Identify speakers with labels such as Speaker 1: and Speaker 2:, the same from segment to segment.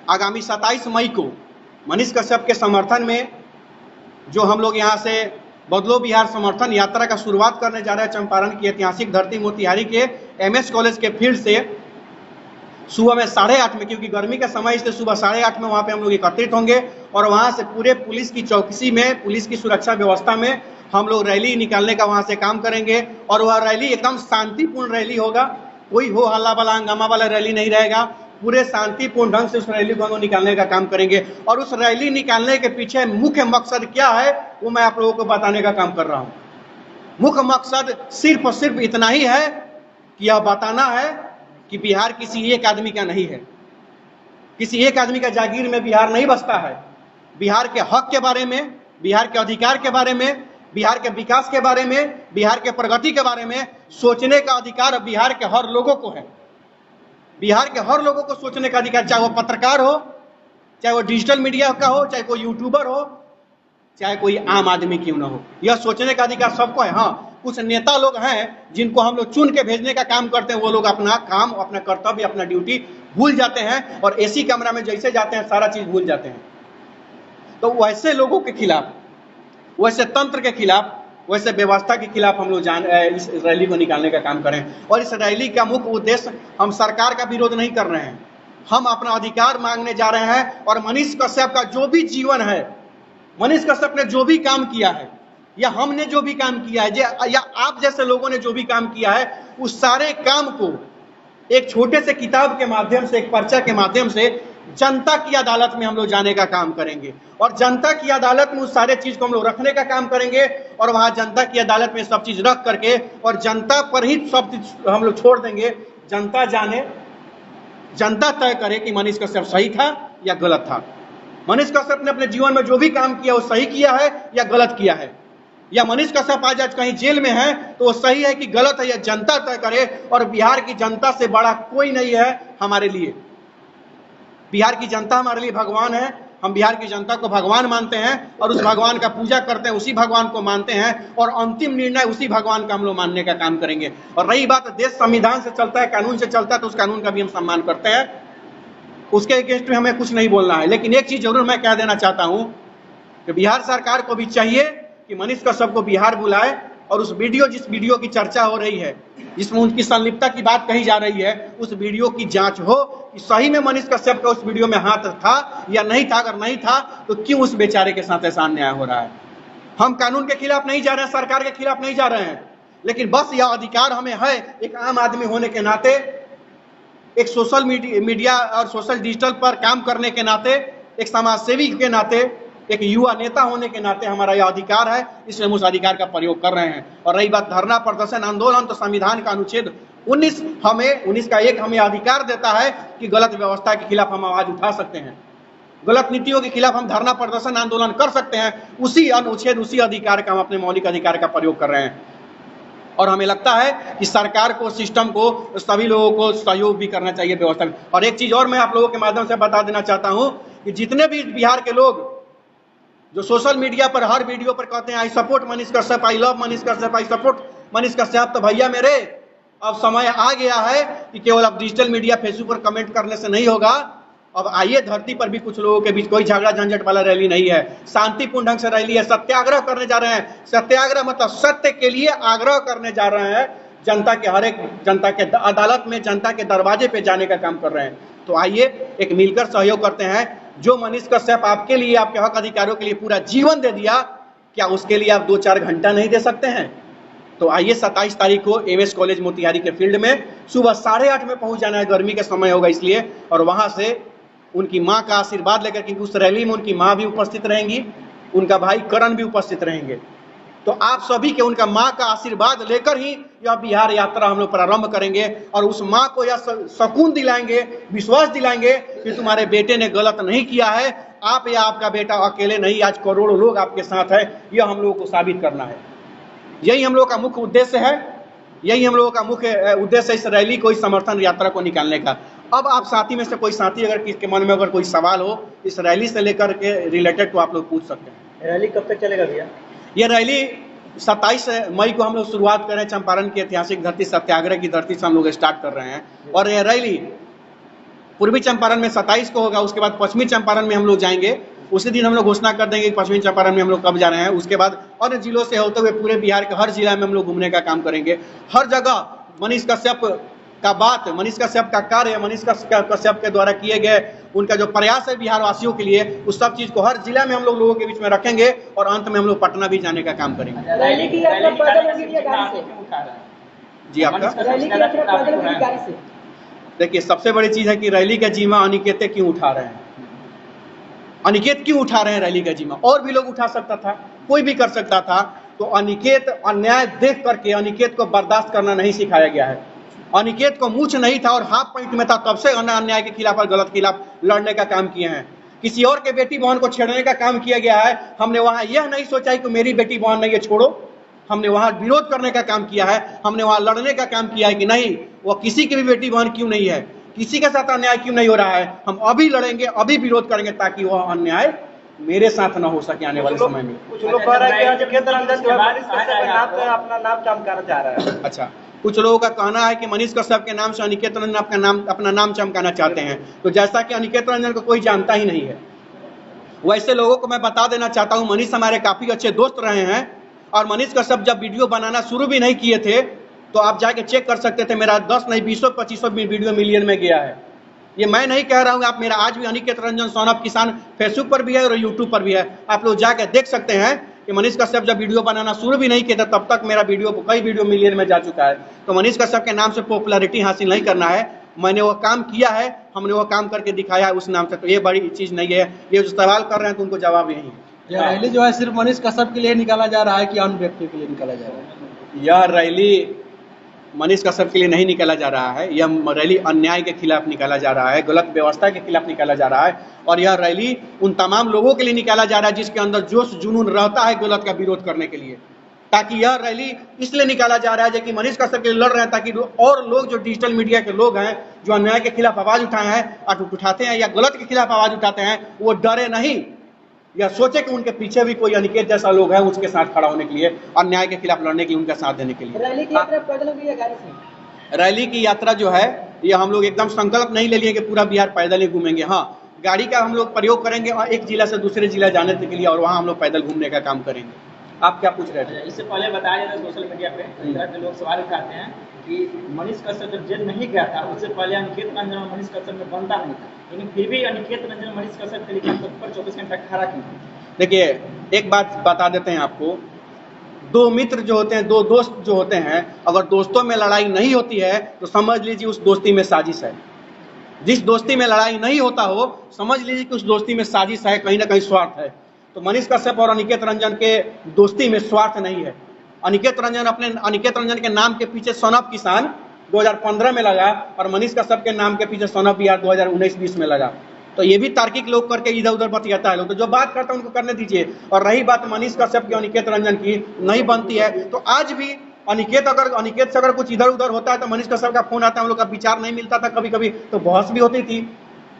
Speaker 1: आगामी 27 मई को मनीष कश्यप के समर्थन में जो हम लोग यहाँ से बदलो बिहार समर्थन यात्रा का शुरुआत करने जा रहे हैं चंपारण की ऐतिहासिक धरती मोतिहारी के एमएस कॉलेज के फील्ड से सुबह में 8:30 में, क्योंकि गर्मी का समय इसलिए सुबह 8:30 में वहाँ पे हम लोग एकत्रित होंगे और वहाँ से पूरे पुलिस की चौकसी में, पुलिस की सुरक्षा व्यवस्था में हम लोग रैली निकालने का वहाँ से काम करेंगे। और वह रैली एकदम शांतिपूर्ण रैली होगा, कोई हो हल्ला वाला हंगामा वाला रैली नहीं रहेगा। पूरे शांतिपूर्ण ढंग से उस रैली को हम लोग निकालने का काम करेंगे। और उस रैली निकालने के पीछे मुख्य मकसद क्या है वो मैं आप लोगों को बताने का काम कर रहा हूँ। मुख्य मकसद सिर्फ और सिर्फ इतना ही है कि यह बताना है कि बिहार किसी एक आदमी का नहीं है, किसी एक आदमी का जागीर में बिहार नहीं बसता है। बिहार के हक के बारे में, बिहार के अधिकार के बारे में, बिहार के विकास के बारे में, बिहार के प्रगति के बारे में सोचने का अधिकार बिहार के हर लोगों को है। बिहार के हर लोगों को सोचने का अधिकार, चाहे वो पत्रकार हो, चाहे वो डिजिटल मीडिया का हो, चाहे कोई यूट्यूबर हो, चाहे कोई आम आदमी क्यों ना हो, यह सोचने का अधिकार सबको है। हाँ, कुछ नेता लोग हैं जिनको हम लोग चुन के भेजने का काम करते हैं, वो लोग अपना काम, अपना कर्तव्य, अपना ड्यूटी भूल जाते हैं और एसी कमरा में जैसे जाते हैं सारा चीज भूल जाते हैं। तो वैसे लोगों के खिलाफ, वैसे तंत्र के खिलाफ, वैसे व्यवस्था के खिलाफ हम लोग इस रैली को निकालने का काम करें। और इस रैली का मुख्य उद्देश्य, हम सरकार का विरोध नहीं कर रहे हैं, हम अपना अधिकार मांगने जा रहे हैं। और मनीष कश्यप का जो भी जीवन है, मनीष कश्यप ने जो भी काम किया है या हमने जो भी काम किया है या आप जैसे लोगों ने जो भी काम किया है, उस सारे काम को एक छोटे से किताब के माध्यम से, एक पर्चा के माध्यम से जनता की अदालत में हम लोग जाने का काम करेंगे। और जनता की अदालत में उस सारे चीज को हम लोग रखने का काम करेंगे और वहां जनता की अदालत में सब चीज रख करके और जनता पर ही सब चीज हम लोग छोड़ देंगे। जनता जाने, जनता तय करे कि मनीष कश्यप सही था या गलत था। मनीष कश्यप ने अपने जीवन में जो भी काम किया वो सही किया है या गलत किया है, या मनीष कश्यप आज कहीं जेल में है तो वो सही है कि गलत है, या जनता तय करे। और बिहार की जनता से बड़ा कोई नहीं है हमारे लिए। बिहार की जनता हमारे लिए भगवान है। हम बिहार की जनता को भगवान मानते हैं और उस भगवान का पूजा करते हैं, उसी भगवान को मानते हैं और अंतिम निर्णय उसी भगवान का हम लोग मानने का काम करेंगे। और रही बात, देश संविधान से चलता है, कानून से चलता है, तो उस कानून का भी हम सम्मान करते हैं, उसके अगेंस्ट में हमें कुछ नहीं बोलना है। लेकिन एक चीज जरूर मैं कह देना चाहता हूं कि बिहार सरकार को भी चाहिए कि मनीष कश्यप को बिहार बुलाए और उस वीडियो, जिस वीडियो की चर्चा हो रही है, जिसमें उनकी संलिप्तता की बात कही जा रही है, उस वीडियो की जांच हो कि सही में मनीष कश्यप का उस वीडियो में हाथ था या नहीं था। अगर नहीं था तो क्यों उस बेचारे के साथ ऐसा अन्याय हो रहा है। हम कानून के खिलाफ नहीं जा रहे हैं, सरकार के खिलाफ नहीं जा रहे हैं, लेकिन बस यह अधिकार हमें है एक आम आदमी होने के नाते, एक सोशल मीडिया और सोशल डिजिटल पर काम करने के नाते, एक समाज सेवी के नाते, एक युवा नेता होने के नाते हमारा यह अधिकार है, इसलिए हम उस अधिकार का प्रयोग कर रहे हैं। और रही बात धरना, प्रदर्शन, आंदोलन, तो संविधान का अनुच्छेद 19 का 1 हमें अधिकार देता है कि गलत व्यवस्था के खिलाफ हम आवाज उठा सकते हैं, गलत नीतियों के खिलाफ हम धरना, प्रदर्शन, आंदोलन कर सकते हैं। उसी अनुच्छेद, उसी अधिकार का हम अपने मौलिक अधिकार का प्रयोग कर रहे हैं। और हमें लगता है कि सरकार को, सिस्टम को, सभी लोगों को सहयोग भी करना चाहिए व्यवस्था में। और एक चीज और मैं आप लोगों के माध्यम से बता देना चाहता हूं कि जितने भी बिहार के लोग जो सोशल मीडिया पर हर वीडियो पर कहते हैं I support Manish Kashyap, I love Manish Kashyap, I support Manish Kashyap, तो भैया मेरे, अब समय आ गया है कि केवल अब डिजिटल मीडिया, फेसबुक पर कमेंट करने से नहीं होगा। अब आइए, धरती पर भी कुछ लोगों के बीच कोई झगड़ा झंझट वाला रैली नहीं है, शांतिपूर्ण ढंग से रैली है। सत्याग्रह करने जा रहे हैं, सत्याग्रह मतलब सत्य के लिए आग्रह करने जा रहे हैं। जनता के हर एक, जनता के अदालत में, जनता के दरवाजे पे जाने का काम कर रहे हैं। तो आइए एक मिलकर सहयोग करते हैं। जो मनीष कश्यप आपके लिए, आपके हक अधिकारों के लिए पूरा जीवन दे दिया, क्या उसके लिए आप 2-4 घंटा नहीं दे सकते हैं? तो आइए 27 तारीख को एमएस कॉलेज मोतिहारी के फील्ड में सुबह 8:30 में पहुंच जाना है, गर्मी का समय होगा इसलिए। और वहां से उनकी मां का आशीर्वाद लेकर, क्योंकि उस रैली में उनकी मां भी उपस्थित रहेंगी, उनका भाई करण भी उपस्थित रहेंगे। तो आप सभी के, उनका मां का आशीर्वाद लेकर ही यह बिहार यात्रा हम लोग प्रारंभ करेंगे। और उस मां को यह सुकून दिलाएंगे, विश्वास दिलाएंगे कि तुम्हारे बेटे ने गलत नहीं किया है, आप या आपका बेटा अकेले नहीं, आज करोड़ों लोग आपके साथ है। यह हम लोगों को साबित करना है। यही हम लोगों का मुख्य उद्देश्य है, यही हम लोगों का मुख्य उद्देश्य है इस रैली को, इस समर्थन यात्रा को निकालने का। अब आप साथी में से कोई साथी अगर किसके मन में अगर कोई सवाल हो इस रैली से लेकर के रिलेटेड, तो आप लोग पूछ सकते हैं।
Speaker 2: रैली कब तक चलेगा भैया?
Speaker 1: ये रैली 27 मई को हम लोग शुरुआत कर रहे हैं। चंपारण की ऐतिहासिक धरती, सत्याग्रह की धरती से हम लोग स्टार्ट कर रहे हैं। और यह रैली पूर्वी चंपारण में 27 को होगा, उसके बाद पश्चिमी चंपारण में हम लोग जाएंगे। उसी दिन हम लोग घोषणा कर देंगे कि पश्चिमी चंपारण में हम लोग कब जा रहे हैं। उसके बाद अन्य जिलों से होते हुए पूरे बिहार के हर जिला में हम लोग घूमने का काम करेंगे। हर जगह मनीष कश्यप का बात, मनीष कश्यप का कार्य, मनीष कश्यप के द्वारा किए गए उनका जो प्रयास है बिहार वासियों के लिए, उस सब चीज को हर जिला में हम लोग लोगों के बीच में रखेंगे और अंत में हम लोग पटना भी जाने का काम करेंगे।
Speaker 2: रैली की यात्रा पैदल होगी या गाड़ी से?
Speaker 1: जी आपका
Speaker 2: रैली की यात्रा पैदल होगी या गाड़ी से?
Speaker 1: देखिए, सबसे बड़ी चीज है कि रैली का जिम्मा अनिकेत क्यों उठा रहे हैं? अनिकेत क्यों उठा रहे हैं रैली का जिम्मा? और भी लोग उठा सकता था, कोई भी कर सकता था। तो अनिकेत अन्याय देख करके अनिकेत को बर्दाश्त करना नहीं सिखाया गया है। अनिकेत को मूछ नहीं था और हाफ पैंट में था, तब से अन्याय के खिलाफ और गलत खिलाफ लड़ने का काम किए हैं। किसी और के बेटी बहन को छेड़ने का काम किया गया है। हमने वहां यह नहीं सोचा कि मेरी बेटी बहन नहीं है, छोड़ो। हमने वहां विरोध करने का काम किया है, हमने वहां लड़ने का काम किया है कि नहीं, वो किसी की भी बेटी बहन क्यों नहीं है, किसी के साथ अन्याय क्यों नहीं हो रहा है। हम अभी लड़ेंगे, अभी विरोध करेंगे ताकि वह अन्याय मेरे साथ न हो सके आने वाले समय में।
Speaker 2: कुछ लोग कह रहे हैं कि अनिकेत रंजन जो है मनीष कश्यप के नाम पे अपना नाम चमकाना चाह रहा है।
Speaker 1: अच्छा, कुछ लोगों का कहना है कि मनीष कश्यप के नाम से अनिकेत रंजन अपना नाम चमकाना चाहते हैं। तो जैसा कि अनिकेत रंजन को कोई जानता ही नहीं है, वैसे लोगों को मैं बता देना चाहता हूं, मनीष हमारे काफी अच्छे दोस्त रहे हैं। और मनीष कश्यप जब वीडियो बनाना शुरू भी नहीं किए थे तो आप जाके चेक कर सकते थे, मेरा 10 नहीं 20-25 वीडियो मिलियन में गया है। ये मैं नहीं कह रहा हूँ, आप मेरा आज भी अनिकेत रंजन सन ऑफ किसान फेसबुक पर भी है और यूट्यूब पर भी है। आप लोग जाके देख सकते हैं कि मनीष कश्यप जब वीडियो बनाना शुरू भी नहीं किया था तब तक मेरा कई वीडियो मिलियन में जा चुका है। तो मनीष कश्यप के नाम से पॉपुलैरिटी हासिल नहीं करना है, मैंने वो काम किया है, हमने वो काम करके दिखाया है उस नाम से। तो ये बड़ी चीज नहीं है। ये जो सवाल कर रहे हैं तो उनको जवाब यही है।
Speaker 3: यह रैली जो है सिर्फ मनीष कश्यप के लिए निकाला जा रहा है कि अन्य व्यक्तियों के लिए निकाला जा रहा है?
Speaker 1: यह रैली मनीष कश्यप के लिए नहीं निकाला जा रहा है। यह रैली अन्याय के खिलाफ निकाला जा रहा है, गलत व्यवस्था के खिलाफ निकाला जा रहा है। और यह रैली उन तमाम लोगों के लिए निकाला जा रहा है जिसके अंदर जोश जुनून रहता है गलत का विरोध करने के लिए। ताकि यह रैली इसलिए निकाला जा रहा है कि मनीष कश्यप के लिए लड़ रहे हैं, ताकि और लोग जो डिजिटल मीडिया के लोग हैं, जो अन्याय के खिलाफ आवाज उठाए हैं, उठाते हैं या गलत के खिलाफ आवाज उठाते हैं, वो डरे नहीं या सोचे कि उनके पीछे भी कोई अनिकेत जैसा लोग है उसके साथ खड़ा होने के लिए, अन्याय के खिलाफ लड़ने के लिए, उनका साथ देने के लिए।
Speaker 2: रैली की यात्रा पैदल होगी या गाड़ी से?
Speaker 1: रैली की यात्रा जो है ये हम लोग एकदम संकल्प नहीं ले लिए कि पूरा बिहार पैदल ही घूमेंगे। हाँ, गाड़ी का हम लोग प्रयोग करेंगे और एक जिला से दूसरे जिला जाने के लिए, और वहाँ हम लोग पैदल घूमने का काम करेंगे। आप क्या पूछ रहे थे?
Speaker 4: इससे पहले बताया जाता है सोशल मीडिया पे कई तरह के लोग सवाल उठाते हैं कि मनीष कश्यप जब जेल नहीं गया था उससे पहले अनिकेत रंजन और मनीष कश्यप में बनता नहीं था, लेकिन फिर भी अनिकेत रंजन मनीष कश्यप के लिए पर 24 घंटा खड़ा क्यों?
Speaker 1: देखिए, एक बात बता देते हैं आपको, दो मित्र जो होते हैं, दो दोस्त जो होते हैं, अगर दोस्तों में लड़ाई नहीं होती है तो समझ लीजिए उस दोस्ती में साजिश है। जिस दोस्ती में लड़ाई नहीं होता हो समझ लीजिए कि उस दोस्ती में साजिश है, कहीं ना कहीं स्वार्थ है। तो मनीष कश्यप और अनिकेत रंजन के दोस्ती में स्वार्थ नहीं है। अनिकेत रंजन के नाम के पीछे सन ऑफ किसान 2015 में लगा और मनीष कश्यप के नाम के पीछे सन ऑफ बिहार 2019-20 में लगा। तो ये भी तार्किक लोग करके इधर उधर बतियाता है लोग, तो जो बात करता है उनको करने दीजिए। और रही बात मनीष कश्यप की, अनिकेत रंजन की नहीं बनती है, तो आज भी अनिकेत से अगर कुछ इधर उधर होता है तो मनीष कश्यप का फोन आता है, हम लोग का विचार नहीं मिलता था, कभी कभी तो बहस भी होती थी,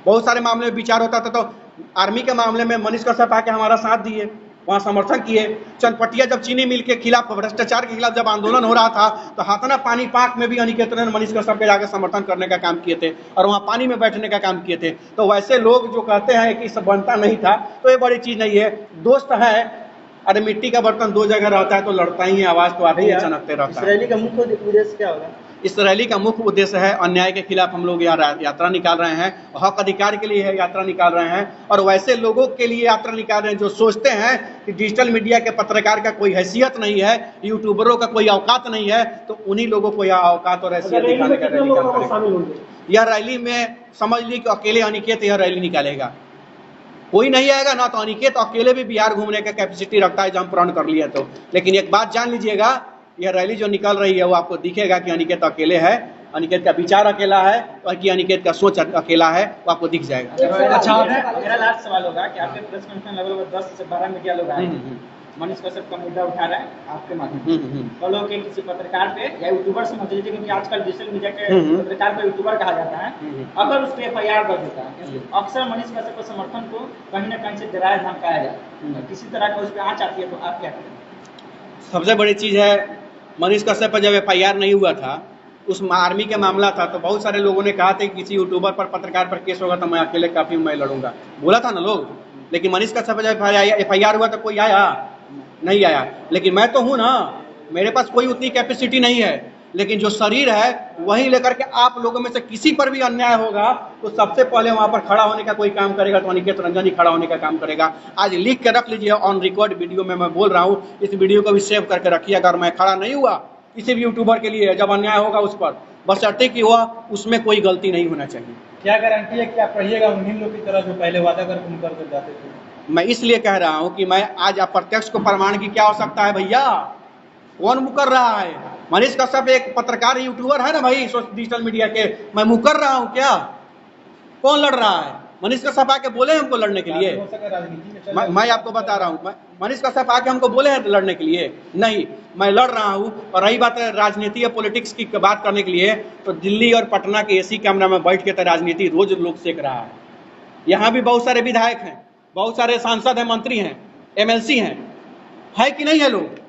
Speaker 1: बहुत सारे मामले में विचार होता था। तो आर्मी के मामले में मनीष कश्यप आके हमारा साथ दिए, वहाँ समर्थन किए। चंदपटिया जब चीनी मिल के खिलाफ, भ्रष्टाचार के खिलाफ जब आंदोलन हो रहा था तो हाथना पानी पाक में भी अनिकेत रंजन मनीष कश्यप के जाकर समर्थन करने का काम किए थे और वहाँ पानी में बैठने का काम किए थे। तो वैसे लोग जो कहते हैं कि सब बनता नहीं था, तो ये बड़ी चीज नहीं है। दोस्त है, अरे मिट्टी का बर्तन दो जगह रहता है तो लड़ता ही है, आवाज तो आते ही चनकते रहता है।
Speaker 2: रैली का मुख्य उद्देश्य क्या होगा?
Speaker 1: इस रैली का मुख्य उद्देश्य है अन्याय के खिलाफ हम लोग यात्रा निकाल रहे हैं, हक अधिकार के लिए है यात्रा निकाल रहे हैं। और वैसे लोगों के लिए यात्रा निकाल रहे हैं जो सोचते हैं कि डिजिटल मीडिया के पत्रकार का कोई हैसियत नहीं है, यूट्यूबरों का कोई औकात नहीं है, तो उन्हीं लोगों को यह औकात और हैसियत दिखाने का रैली करेंगे। यह रैली में समझ ली कि अकेले अनिकेत यह रैली निकालेगा, कोई नहीं आएगा ना। तो अनिकेत अकेले भी बिहार घूमने का कैपेसिटी रखता है, जब हम प्रण कर लिया तो। लेकिन एक बात जान लीजिएगा, यह रैली जो निकल रही है वो आपको दिखेगा कि अनिकेत अकेले है, अनिकेत का विचार अकेला है और कि अनिकेत का सोच अकेला है, वो आपको दिख जाएगा।
Speaker 4: अच्छा, मेरा लास्ट सवाल होगा कि आपके प्रेस कॉन्फ्रेंस में लगभग 10 से 12 मीडिया लोग आए, मनीष कश्यप का मुद्दा उठा रहा है आपके माध्यम फॉलो के किसी पत्रकार पे या यूट्यूबर से मत लीजिए, क्योंकि आजकल डिजिटल मीडिया के पत्रकार को यूट्यूबर कहा जाता है, अगर उस पर FIR दर्ज होता है, अक्सर मनीष कश्यप के समर्थन को कहीं ना कहीं से डराया धमकाया जाए, किसी तरह का उस पर आँच आती है, तो आप क्या करें?
Speaker 1: सबसे बड़ी चीज है, मनीष कश्यप पर जब FIR नहीं हुआ था उस आर्मी के मामला था, तो बहुत सारे लोगों ने कहा था कि किसी यूट्यूबर पर, पत्रकार पर केस होगा तो मैं अकेले काफ़ी मैं लड़ूंगा, बोला था ना लोग। लेकिन मनीष कश्यप जब FIR हुआ तो कोई आया नहीं आया। लेकिन मैं तो हूँ ना, मेरे पास कोई उतनी कैपेसिटी नहीं है, लेकिन जो शरीर है वही लेकर के आप लोगों में से किसी पर भी अन्याय होगा तो सबसे पहले वहां पर खड़ा होने का कोई काम करेगा तो अनिकेत रंजन ही खड़ा होने का काम करेगा। आज लिख के रख लीजिए, ऑन रिकॉर्ड वीडियो में मैं बोल रहा हूँ, इस वीडियो को भी सेव करके रखिए। अगर मैं खड़ा नहीं हुआ किसी भी यूट्यूबर के लिए जब अन्याय होगा उस पर, बशर्ते कि हुआ उसमें कोई गलती नहीं होना चाहिए।
Speaker 3: क्या गारंटी है कि आप रहिएगा उन्हीं लोग की तरह जो पहले वादा करके मुकर कर जाते थे?
Speaker 1: मैं इसलिए कह रहा हूं कि मैं आज अप्रत्यक्ष को प्रमाण की क्या आवश्यकता है भैया? कौन मुकर रहा है? मनीष कश्यप एक पत्रकार यूट्यूबर है ना भाई, डिजिटल मीडिया के। मैं मुकर रहा हूं क्या? कौन लड़ रहा है? मनीष कश्यप आके बोले हमको लड़ने के लिए? मैं आपको बता रहा हूं, मनीष कश्यप आके हमको बोले हैं लड़ने के लिए? नहीं, मैं लड़ रहा हूं। और रही बात है राजनीति या पॉलिटिक्स की बात करने के लिए, तो दिल्ली और पटना के AC कैमरा में बैठ के तो राजनीति रोज लोग सेक रहा है। यहाँ भी बहुत सारे विधायक हैं, बहुत सारे सांसद हैं, मंत्री हैं, MLC हैं, है कि नहीं है लोग?